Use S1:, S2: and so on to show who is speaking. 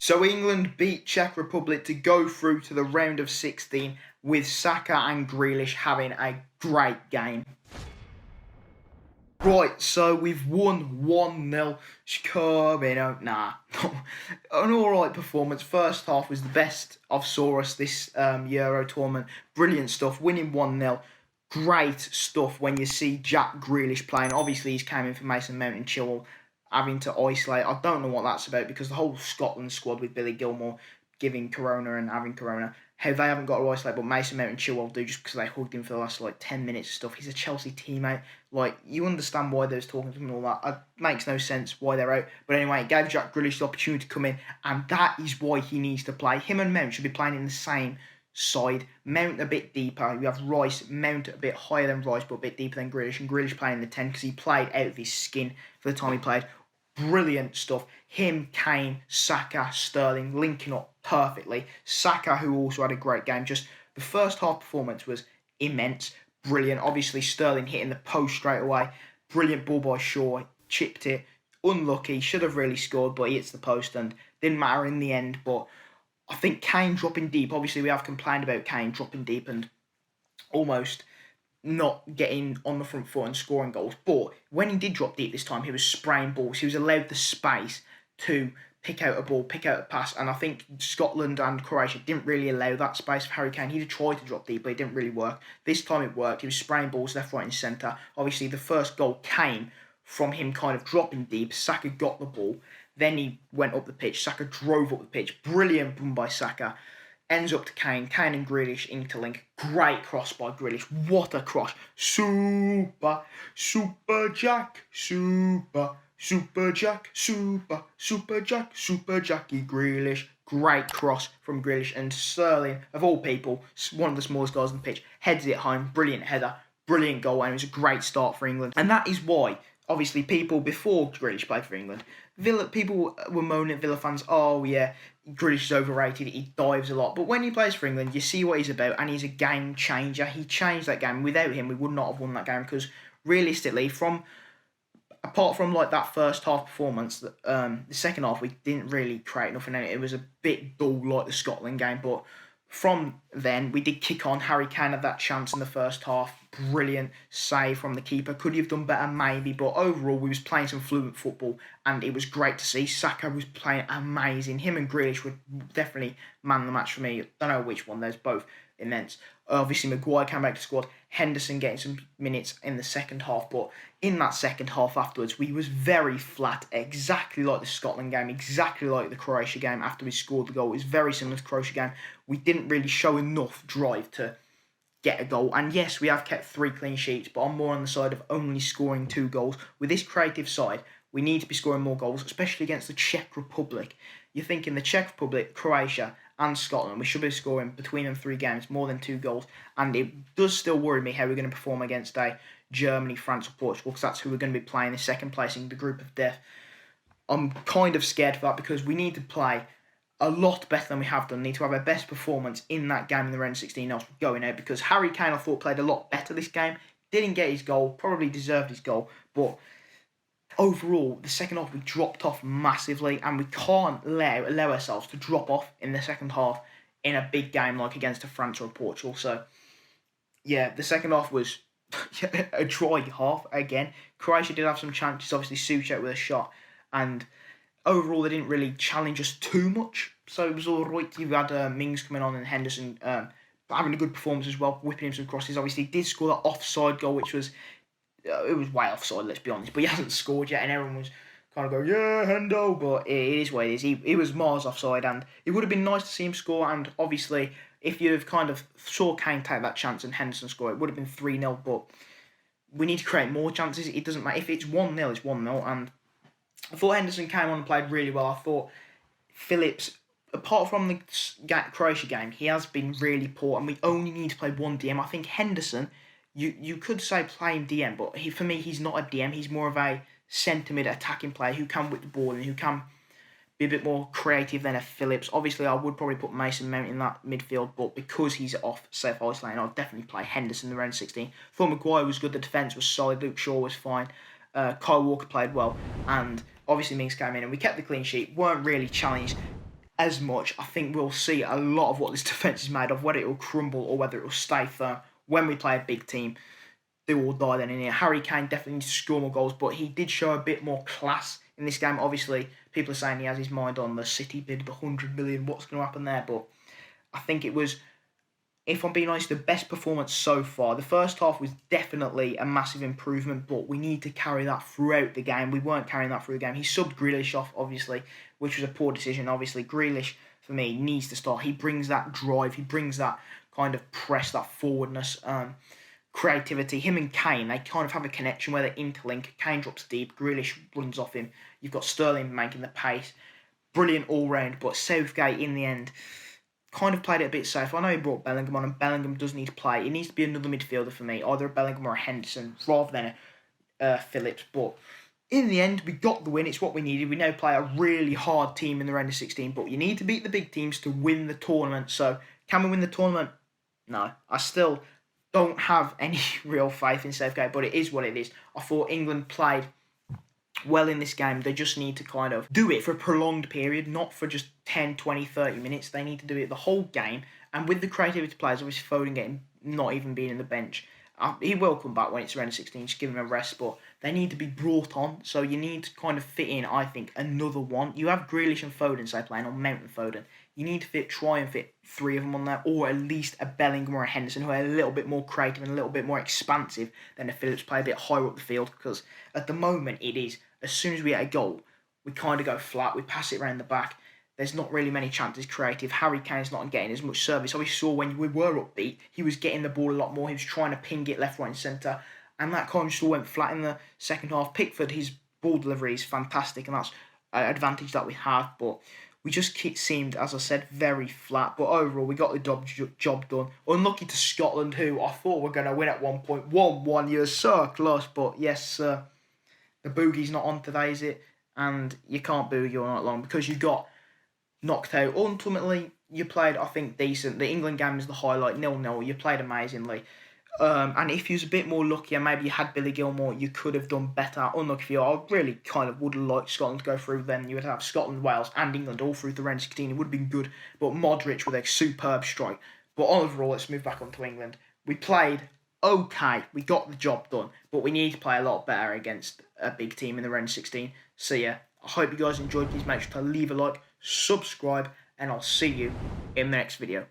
S1: So England beat Czech Republic to go through to the round of 16 with Saka and Grealish having a great game. Right, so we've won 1-0. An alright performance. First half was the best I've saw us this Euro tournament. Brilliant stuff, winning 1-0. Great stuff when you see Jack Grealish playing. Obviously, he's came in for Mason Mount and Chilwell, having to isolate. I don't know what that's about because the whole Scotland squad with Billy Gilmore giving Corona and having Corona, how they haven't got to isolate, but Mason Mount and Chilwell do just because they hugged him for the last 10 minutes and stuff. He's a Chelsea teammate. You understand why they was talking to him and all that. It makes no sense why they're out. But anyway, it gave Jack Grealish the opportunity to come in, and that is why he needs to play. Him and Mount should be playing in the same side. Mount a bit deeper. You have Rice, Mount a bit higher than Rice, but a bit deeper than Grealish. And Grealish playing the 10 because he played out of his skin for the time he played. Brilliant stuff. Him, Kane, Saka, Sterling linking up perfectly. Saka, who also had a great game. Just the first half performance was immense. Brilliant. Obviously, Sterling hitting the post straight away. Brilliant ball by Shaw. Chipped it. Unlucky. Should have really scored, but he hits the post and didn't matter in the end. But I think Kane dropping deep. Obviously, we have complained about Kane dropping deep and almost not getting on the front foot and scoring goals. But when he did drop deep this time, he was spraying balls. He was allowed the space to pick out a ball, pick out a pass. And I think Scotland and Croatia didn't really allow that space for Harry Kane. He did try to drop deep, but it didn't really work. This time it worked. He was spraying balls left, right and centre. Obviously, the first goal came from him kind of dropping deep. Saka got the ball. Then he went up the pitch. Saka drove up the pitch. Brilliant run by Saka. Ends up to Kane. Kane and Grealish interlink. Great cross by Grealish. What a cross. Super Jack. Super Jackie Grealish. Great cross from Grealish. And Sterling, of all people, one of the smallest guys on the pitch, heads it home. Brilliant header. Brilliant goal. And it was a great start for England. And that is why, obviously, people before Grealish played for England, people were moaning at Villa fans, oh yeah, Grealish is overrated, he dives a lot. But when he plays for England, you see what he's about, and he's a game changer. He changed that game. Without him, we would not have won that game, because realistically, apart from that first half performance, the second half, we didn't really create nothing. It was a bit dull like the Scotland game, but from then, we did kick on. Harry Kane had that chance in the first half. Brilliant save from the keeper. Could he have done better? Maybe. But overall, we was playing some fluent football, and it was great to see. Saka was playing amazing. Him and Grealish would definitely man the match for me. I don't know which one. There's both immense. Obviously, Maguire came back to the squad. Henderson getting some minutes in the second half. But in that second half afterwards, we was very flat. Exactly like the Scotland game. Exactly like the Croatia game after we scored the goal. It was very similar to the Croatia game. We didn't really show enough drive to get a goal. And yes, we have kept 3 clean sheets, but I'm more on the side of only scoring 2 goals. With this creative side, we need to be scoring more goals, especially against the Czech Republic. You're thinking the Czech Republic, Croatia and Scotland, we should be scoring between them 3 games more than 2 goals. And it does still worry me how we're going to perform against Germany, France or Portugal, because that's who we're going to be playing in second place in the group of death. I'm kind of scared for that because we need to play a lot better than we have done. Need to have our best performance in that game in the round 16 else going out, because Harry Kane I thought played a lot better this game. Didn't get his goal, probably deserved his goal, but overall the second half we dropped off massively, and we can't allow ourselves to drop off in the second half in a big game like against a France or a Portugal. So yeah, the second half was a dry half again. Croatia did have some chances, obviously Souček with a shot, and overall, they didn't really challenge us too much, so it was all right. You had Mings coming on and Henderson having a good performance as well, whipping him some crosses. Obviously, he did score that offside goal, which was it was way offside, let's be honest, but he hasn't scored yet, and everyone was kind of going, yeah, Hendo, but it is what it is. He was miles offside, and it would have been nice to see him score, and obviously, if you'd have kind of saw Kane take that chance and Henderson score, it would have been 3-0, but we need to create more chances. It doesn't matter. If it's 1-0, it's 1-0, and I thought Henderson came on and played really well. I thought Phillips, apart from the Croatia game, he has been really poor, and we only need to play one DM. I think Henderson, you could say play him DM, but for me, he's not a DM. He's more of a centre-mid attacking player who can whip the ball and who can be a bit more creative than a Phillips. Obviously, I would probably put Mason Mount in that midfield, but because he's off self-isolating, I'll definitely play Henderson in the round 16. Thought Maguire was good. The defence was solid. Luke Shaw was fine. Kyle Walker played well, and obviously Mings came in and we kept the clean sheet, weren't really challenged as much. I think we'll see a lot of what this defence is made of, whether it will crumble or whether it will stay firm when we play a big team. Do or die then in here. Harry Kane definitely needs to score more goals, but he did show a bit more class in this game. Obviously, people are saying he has his mind on the City bid, the 100 million, what's going to happen there, but I think it was, if I'm being honest, the best performance so far. The first half was definitely a massive improvement, but we need to carry that throughout the game. We weren't carrying that through the game. He subbed Grealish off, obviously, which was a poor decision. Obviously, Grealish, for me, needs to start. He brings that drive. He brings that kind of press, that forwardness, creativity. Him and Kane, they kind of have a connection where they interlink. Kane drops deep, Grealish runs off him. You've got Sterling making the pace. Brilliant all-round, but Southgate, in the end, kind of played it a bit safe. I know he brought Bellingham on, and Bellingham does need to play. It needs to be another midfielder for me, either a Bellingham or a Henderson, rather than a Phillips. But in the end, we got the win. It's what we needed. We now play a really hard team in the round of 16, but you need to beat the big teams to win the tournament. So, can we win the tournament? No. I still don't have any real faith in Southgate, but it is what it is. I thought England played well in this game. They just need to kind of do it for a prolonged period, not for just 10, 20, 30 minutes. They need to do it the whole game. And with the creativity players, obviously Foden not even being in the bench, he will come back when it's around 16, just give him a rest, but they need to be brought on. So you need to kind of fit in, I think, another one. You have Grealish and Foden, say, playing on Mount and Foden. You need to try and fit three of them on there, or at least a Bellingham or a Henderson who are a little bit more creative and a little bit more expansive than the Phillips, play a bit higher up the field, because at the moment it is, as soon as we get a goal, we kind of go flat, we pass it around the back. There's not really many chances creative. Harry Kane's not getting as much service. We saw when we were upbeat, he was getting the ball a lot more. He was trying to ping it left, right and centre. And that kind of just all went flat in the second half. Pickford, his ball delivery is fantastic, and that's an advantage that we have. But we just seemed, as I said, very flat. But overall, we got the job done. Unlucky to Scotland, who I thought were going to win at 1-1. You're so close. But yes, sir, the boogie's not on today, is it? And you can't boogie all night long because you got knocked out. Ultimately, you played, I think, decent. The England game is the highlight, 0-0. You played amazingly. And if you was a bit more lucky and maybe you had Billy Gilmore, you could have done better. Unlucky for you. I really kind of would have liked Scotland to go through then. You would have Scotland, Wales and England all through the round of 16. It would have been good. But Modric with a superb strike. But overall, let's move back on to England. We played okay. We got the job done. But we need to play a lot better against a big team in the round of 16. So yeah, I hope you guys enjoyed. Please make sure to leave a like, subscribe, and I'll see you in the next video.